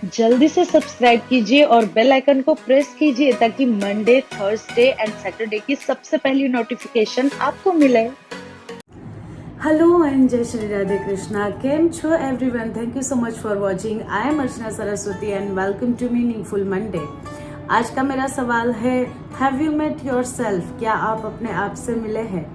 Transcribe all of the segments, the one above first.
जल्दी से सब्सक्राइब कीजिए और बेल आइकन को प्रेस कीजिए ताकि मंडे, थर्सडे एंड सैटरडे की सबसे पहली नोटिफिकेशन आपको मिले। हेलो एंड जय श्री राधे कृष्णा। केम छो everyone, thank you so much for watching. I am Archana Saraswati and welcome to meaningful Monday. आज का मेरा सवाल है, have you met yourself? क्या आप अपने आप से मिले हैं?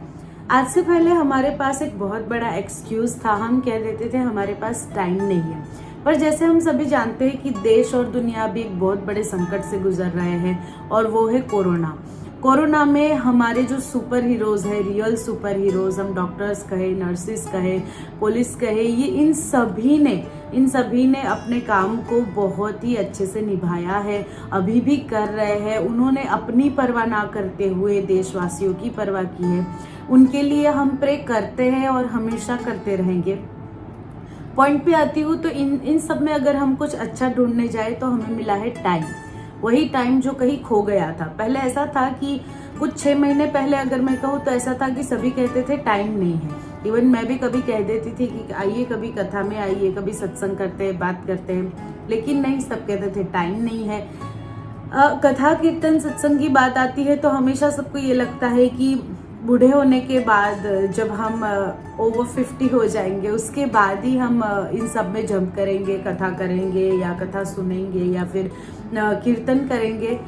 आज से पहले हमारे पास एक बहुत बड़ा एक्सक्यूज था। हम कह देते थे हमारे पास टाइम नहीं है, पर जैसे हम सभी जानते हैं कि देश और दुनिया भी एक बहुत बड़े संकट से गुजर रहे हैं और वो है कोरोना। कोरोना में हमारे जो सुपर हीरोज है, रियल सुपर हीरोज, हम डॉक्टर्स कहे, नर्सिस कहे, पुलिस कहे, ये इन सभी ने अपने काम को बहुत ही अच्छे से निभाया है, अभी भी कर रहे हैं। उन्होंने अपनी परवाह ना करते हुए देशवासियों की परवाह की है। उनके लिए हम प्रे करते हैं और हमेशा करते रहेंगे। पॉइंट पे आती हूँ तो इन सब में अगर हम कुछ अच्छा ढूंढने जाए तो हमें मिला है टाइम। वही टाइम जो कहीं खो गया था। पहले ऐसा था कि कुछ 6 महीने पहले अगर मैं कहूँ तो ऐसा था कि सभी कहते थे टाइम नहीं है। इवन मैं भी कभी कह देती थी कि आइए कभी कथा में आइए, कभी सत्संग करते हैं, बात करते हैं, लेकिन नहीं, सब कहते थे टाइम नहीं है। कथा कीर्तन सत्संग की बात आती है तो हमेशा सबको ये लगता है कि बूढ़े होने के बाद, जब हम ओवर 50 हो जाएंगे, उसके बाद ही हम इन सब में जंप करेंगे, कथा करेंगे या कथा सुनेंगे या फिर कीर्तन करेंगे।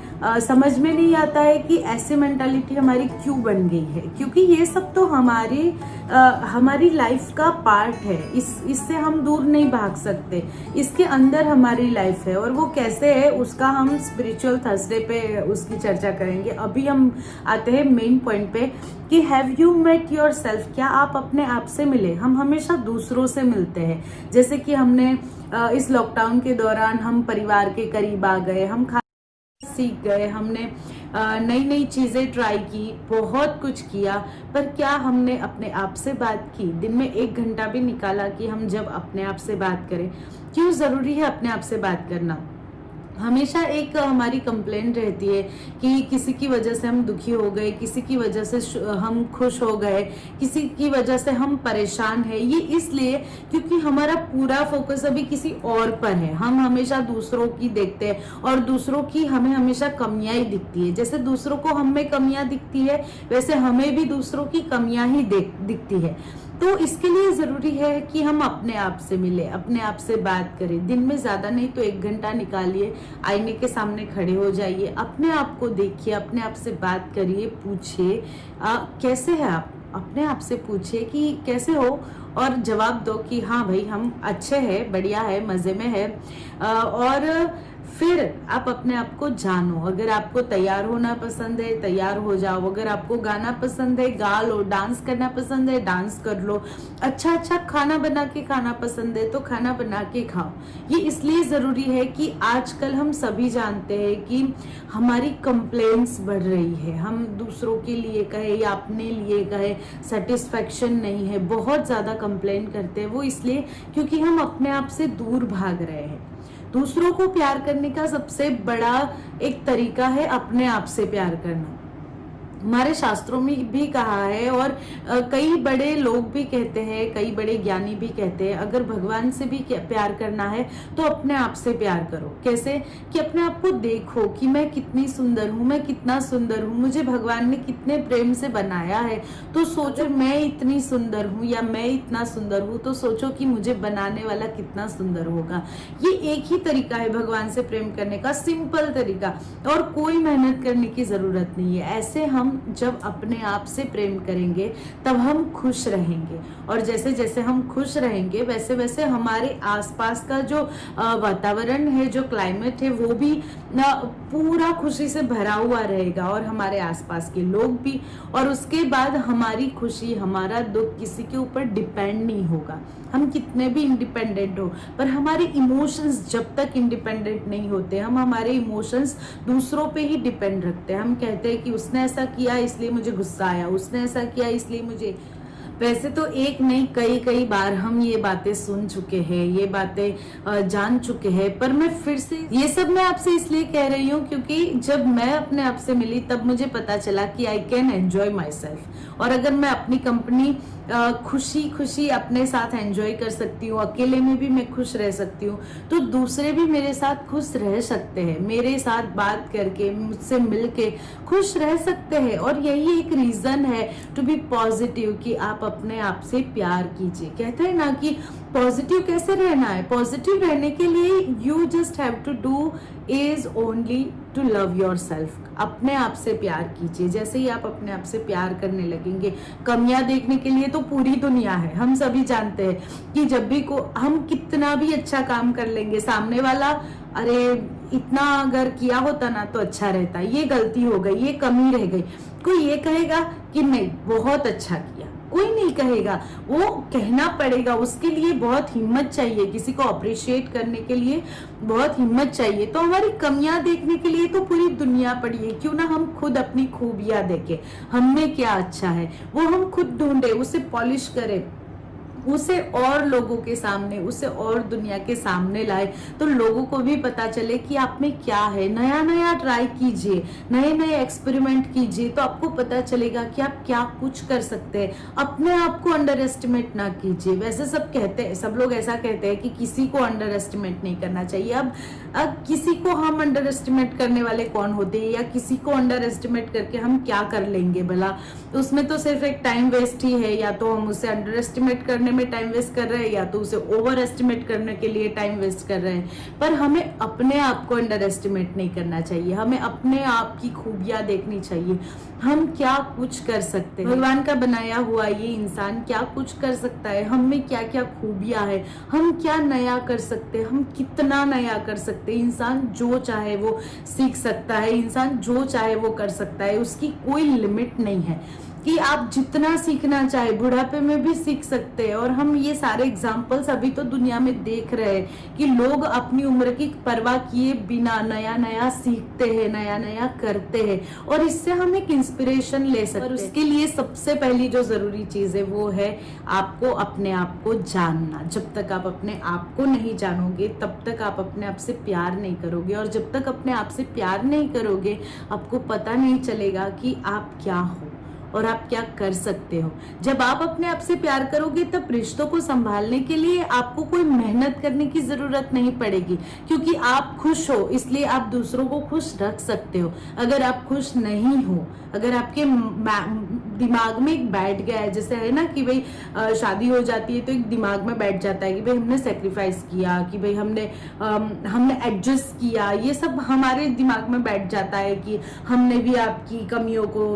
समझ में नहीं आता है कि ऐसी मेंटालिटी हमारी क्यों बन गई है, क्योंकि ये सब तो हमारी लाइफ का पार्ट है। इससे हम दूर नहीं भाग सकते। इसके अंदर हमारी लाइफ है और वो कैसे है उसका हम स्पिरिचुअल थर्सडे पे उसकी चर्चा करेंगे। अभी हम आते हैं मेन पॉइंट पे कि have you met yourself? क्या आप अपने आप से मिले? हम हमेशा दूसरों से मिलते हैं। जैसे कि हमने इस लॉकडाउन के दौरान हम परिवार के करीब आ गए, हम सीख गए, हमने नई नई चीजें ट्राई की, बहुत कुछ किया, पर क्या हमने अपने आप से बात की? दिन में 1 घंटा भी निकाला कि हम जब अपने आप से बात करें। क्यों जरूरी है अपने आप से बात करना? हमेशा एक हमारी कंप्लेंट रहती है कि किसी की वजह से हम दुखी हो गए, किसी की वजह से हम खुश हो गए, किसी की वजह से हम परेशान हैं। ये इसलिए क्योंकि हमारा पूरा फोकस अभी किसी और पर है। हम हमेशा दूसरों की देखते हैं और दूसरों की हमें हमेशा कमियां ही दिखती है। जैसे दूसरों को हम में कमियां दिखती है, वैसे हमें भी दूसरों की कमियां ही दिखती है। तो इसके लिए जरूरी है कि हम अपने आप से मिले, अपने आप से बात करें। दिन में ज्यादा नहीं तो 1 घंटा निकालिए, आईने के सामने खड़े हो जाइए, अपने आप को देखिए, अपने आप से बात करिए, पूछिए कैसे है आप। अपने आप से पूछिए कि कैसे हो और जवाब दो कि हाँ भाई हम अच्छे हैं, बढ़िया है, मजे में है। और फिर आप अपने आप को जानो। अगर आपको तैयार होना पसंद है, तैयार हो जाओ। अगर आपको गाना पसंद है, गा लो। डांस करना पसंद है, डांस कर लो। अच्छा खाना बना के खाना पसंद है तो खाना बना के खाओ। ये इसलिए जरूरी है कि आजकल हम सभी जानते हैं कि हमारी कंप्लेंट्स बढ़ रही है। हम दूसरों के लिए कहे या अपने लिए कहे, सेटिस्फेक्शन नहीं है, बहुत ज्यादा कंप्लेन करते हैं। वो इसलिए क्योंकि हम अपने आप से दूर भाग रहे हैं। दूसरों को प्यार करने का सबसे बड़ा एक तरीका है अपने आप से प्यार करना। हमारे शास्त्रों में भी कहा है और कई बड़े लोग भी कहते हैं, कई बड़े ज्ञानी भी कहते हैं, अगर भगवान से भी प्यार करना है तो अपने आप से प्यार करो। कैसे? कि अपने आप को देखो कि मैं कितनी सुंदर हूँ, मैं कितना सुंदर हूँ, मुझे भगवान ने कितने प्रेम से बनाया है। तो सोचो मैं इतनी सुंदर हूँ या मैं इतना सुंदर हूँ, तो सोचो कि मुझे बनाने वाला कितना सुंदर होगा। ये एक ही तरीका है भगवान से प्रेम करने का, सिंपल तरीका, और कोई मेहनत करने की जरूरत नहीं है। ऐसे हम जब अपने आप से प्रेम करेंगे तब हम खुश रहेंगे, और जैसे जैसे हम खुश रहेंगे वैसे वैसे हमारे आसपास का जो वातावरण है, जो क्लाइमेट है, वो भी पूरा खुशी से भरा हुआ रहेगा, और हमारे आसपास के लोग भी। और उसके बाद हमारी खुशी, हमारा दुख किसी के ऊपर डिपेंड नहीं होगा। हम कितने भी इंडिपेंडेंट हो, पर हमारे इमोशंस जब तक इंडिपेंडेंट नहीं होते, हम हमारे इमोशंस दूसरों पे ही डिपेंड रखते हैं। हम कहते हैं कि उसने ऐसा किया इसलिए मुझे गुस्सा आया, उसने ऐसा किया इसलिए मुझे। वैसे तो एक नहीं, कई कई बार हम ये बातें सुन चुके हैं, ये बातें जान चुके हैं, पर मैं फिर से ये सब मैं आपसे इसलिए कह रही हूँ क्योंकि जब मैं अपने आप से मिली तब मुझे पता चला कि I can enjoy my self. और अगर मैं अपनी कंपनी खुशी खुशी अपने साथ एंजॉय कर सकती हूँ, अकेले में भी मैं खुश रह सकती हूँ, तो दूसरे भी मेरे साथ खुश रह सकते हैं, मेरे साथ बात करके मुझसे मिलके खुश रह सकते हैं। और यही एक रीजन है टू बी पॉजिटिव, कि आप अपने आप से प्यार कीजिए। कहते हैं ना कि पॉजिटिव कैसे रहना है, पॉजिटिव रहने के लिए you just have to do is only to love yourself. अपने आप से प्यार कीजिए। जैसे ही आप अपने आप से प्यार करने लगेंगे, कमियां देखने के लिए तो पूरी दुनिया है, हम सभी जानते हैं कि जब भी को हम कितना भी अच्छा काम कर लेंगे, सामने वाला अरे इतना अगर किया होता ना तो अच्छा रहता, ये गलती हो गई, ये कमी रह गई, कोई ये कहेगा कि नहीं बहुत अच्छा किया, कोई नहीं कहेगा, वो कहना पड़ेगा। उसके लिए बहुत हिम्मत चाहिए, किसी को अप्रिशिएट करने के लिए बहुत हिम्मत चाहिए। तो हमारी कमियां देखने के लिए तो पूरी दुनिया पड़ी है, क्यों ना हम खुद अपनी खूबियां देखें, हमें क्या अच्छा है वो हम खुद ढूंढे, उसे पॉलिश करें, उसे और लोगों के सामने, उसे और दुनिया के सामने लाए, तो लोगों को भी पता चले कि आप में क्या है। नया नया ट्राई कीजिए, नए नए एक्सपेरिमेंट कीजिए, तो आपको पता चलेगा कि आप क्या कुछ कर सकते हैं। अपने आप को अंडर एस्टिमेट ना कीजिए। वैसे सब कहते हैं, सब लोग ऐसा कहते हैं कि किसी को अंडर एस्टिमेट नहीं करना चाहिए। अब किसी को हम अंडर एस्टिमेट करने वाले कौन होते हैं, या किसी को अंडर एस्टिमेट करके हम क्या कर लेंगे भला? उसमें तो सिर्फ एक टाइम वेस्ट ही है, या तो हम उसे अंडर एस्टिमेट करने में टाइम वेस्ट कर रहे हैं, या तो उसे ओवर एस्टिमेट करने के लिए टाइम वेस्ट कर रहे हैं। पर हमें अपने आप को अंडर एस्टिमेट नहीं करना चाहिए, हमें अपने आप की खूबियां देखनी चाहिए, हम क्या कुछ कर सकते हैं। भगवान का बनाया हुआ ये इंसान क्या कुछ कर सकता है, हम में क्या क्या खूबियां है, हम क्या नया कर सकते हैं, हम कितना नया कर सकते हैं। इंसान जो चाहे वो सीख सकता है, इंसान जो चाहे वो कर सकता है, उसकी कोई लिमिट नहीं है कि आप जितना सीखना चाहे बुढ़ापे में भी सीख सकते हैं। और हम ये सारे एग्जाम्पल्स अभी तो दुनिया में देख रहे हैं कि लोग अपनी उम्र की परवाह किए बिना नया नया सीखते हैं, नया नया करते हैं, और इससे हम एक इंस्पिरेशन ले सकते हैं। और उसके लिए सबसे पहली जो जरूरी चीज है वो है आपको अपने आप को जानना। जब तक आप अपने आप को नहीं जानोगे तब तक आप अपने आप से प्यार नहीं करोगे, और जब तक अपने आप से प्यार नहीं करोगे आपको पता नहीं चलेगा कि आप क्या हो और आप क्या कर सकते हो। जब आप अपने आप से प्यार करोगे तब रिश्तों को संभालने के लिए आपको कोई मेहनत करने की जरूरत नहीं पड़ेगी, क्योंकि आप खुश हो इसलिए आप दूसरों को खुश रख सकते हो। अगर आप खुश नहीं हो, अगर आपके दिमाग में एक बैठ गया है, जैसे है ना कि भाई शादी हो जाती है तो एक दिमाग में बैठ जाता है कि भाई हमने सेक्रीफाइस किया, कि भाई हमने एडजस्ट किया, ये सब हमारे दिमाग में बैठ जाता है कि हमने भी आपकी कमियों को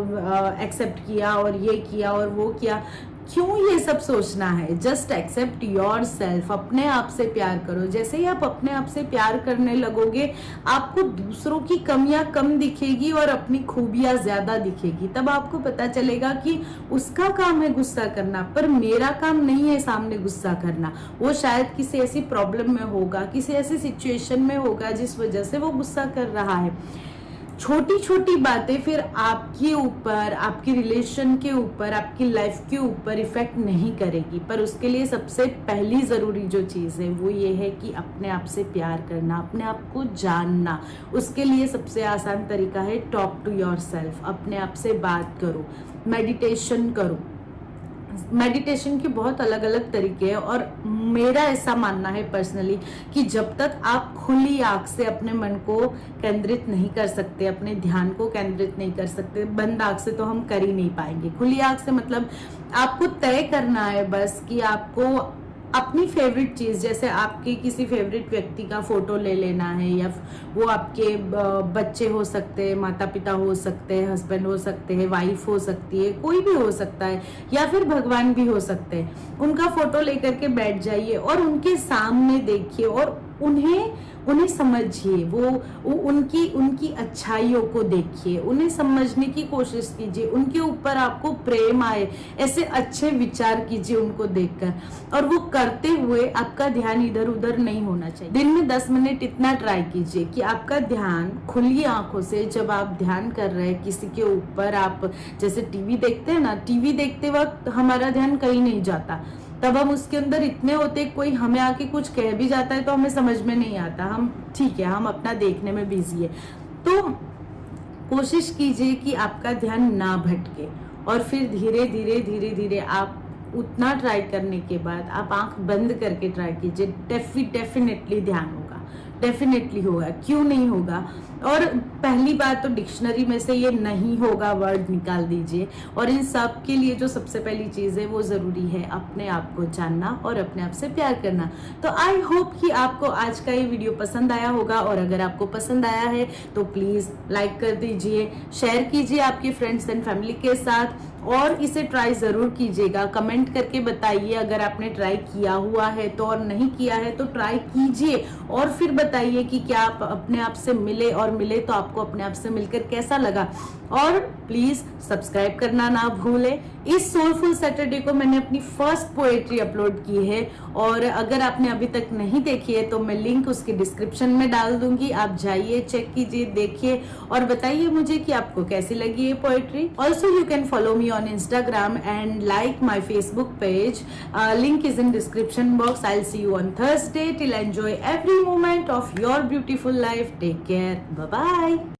एक्सेप्ट किया और ये किया और वो किया। क्यों ये सब सोचना है? जस्ट एक्सेप्ट योर सेल्फ, अपने आप से प्यार करो। जैसे ही आप अपने आप से प्यार करने लगोगे आपको दूसरों की कमियां कम दिखेगी और अपनी खूबियां ज्यादा दिखेगी। तब आपको पता चलेगा कि उसका काम है गुस्सा करना, पर मेरा काम नहीं है सामने गुस्सा करना। वो शायद किसी ऐसी प्रॉब्लम में होगा, किसी ऐसी सिचुएशन में होगा जिस वजह से वो गुस्सा कर रहा है। छोटी छोटी बातें फिर आपके ऊपर, आपकी रिलेशन के ऊपर, आपकी लाइफ के ऊपर इफेक्ट नहीं करेगी, पर उसके लिए सबसे पहली जरूरी जो चीज है वो ये है कि अपने आप से प्यार करना, अपने आप को जानना। उसके लिए सबसे आसान तरीका है टॉक टू योर सेल्फ। अपने आप से बात करो, मेडिटेशन करो। मेडिटेशन के बहुत अलग अलग तरीके हैं, और मेरा ऐसा मानना है पर्सनली कि जब तक आप खुली आंख से अपने मन को केंद्रित नहीं कर सकते, अपने ध्यान को केंद्रित नहीं कर सकते, बंद आंख से तो हम कर ही नहीं पाएंगे। खुली आंख से मतलब आपको तय करना है बस कि आपको अपनी फेवरेट चीज, जैसे आपके किसी फेवरेट व्यक्ति का फोटो ले लेना है, या वो आपके बच्चे हो सकते हैं, माता पिता हो सकते हैं, हस्बैंड हो सकते हैं, वाइफ हो सकती है, कोई भी हो सकता है, या फिर भगवान भी हो सकते हैं। उनका फोटो लेकर के बैठ जाइए और उनके सामने देखिए और उन्हें समझिए, वो उनकी अच्छाइयों को देखिए, उन्हें समझने की कोशिश कीजिए, उनके ऊपर आपको प्रेम आए, ऐसे अच्छे विचार कीजिए उनको देखकर। और वो करते हुए आपका ध्यान इधर उधर नहीं होना चाहिए। दिन में 10 मिनट इतना ट्राई कीजिए कि आपका ध्यान खुली आंखों से, जब आप ध्यान कर रहे हैं किसी के ऊपर, आप जैसे टीवी देखते हैं ना, टीवी देखते वक्त हमारा ध्यान कहीं नहीं जाता, तब हम उसके अंदर इतने होते, कोई हमें आके कुछ कह भी जाता है तो हमें समझ में नहीं आता, हम ठीक है, हम अपना देखने में बिजी है। तो कोशिश कीजिए कि आपका ध्यान ना भटके, और फिर धीरे धीरे धीरे धीरे आप उतना ट्राई करने के बाद आप आंख बंद करके ट्राई कीजिए, डेफिनेटली ध्यान होगा, डेफिनेटली होगा, क्यों नहीं होगा। और पहली बात तो डिक्शनरी में से ये नहीं होगा वर्ड निकाल दीजिए। और इन सब के लिए जो सबसे पहली चीज है वो जरूरी है अपने आप को जानना और अपने आप से प्यार करना। तो आई होप कि आपको आज का ये वीडियो पसंद आया होगा, और अगर आपको पसंद आया है तो प्लीज लाइक कर दीजिए, शेयर कीजिए आपके फ्रेंड्स एंड फैमिली के साथ, और इसे ट्राई जरूर कीजिएगा। कमेंट करके बताइए अगर आपने ट्राई किया हुआ है तो, और नहीं किया है तो ट्राई कीजिए और फिर बताइए कि क्या आप अपने आप से मिले, और मिले तो आपको अपने आप से मिलकर कैसा लगा। और प्लीज सब्सक्राइब करना ना भूले। इस सोलफुल सैटरडे को मैंने अपनी फर्स्ट पोएट्री अपलोड की है, और अगर आपने अभी तक नहीं देखी है तो मैं लिंक उसके डिस्क्रिप्शन में डाल दूंगी, आप जाइए, चेक कीजिए, देखिए और बताइए मुझे कि आपको कैसी लगी ये poetry. Also you can follow me on Instagram and like my Facebook page. Link is in description box. I'll see you on Thursday. Till enjoy every moment of your beautiful life. Take care. Bye bye.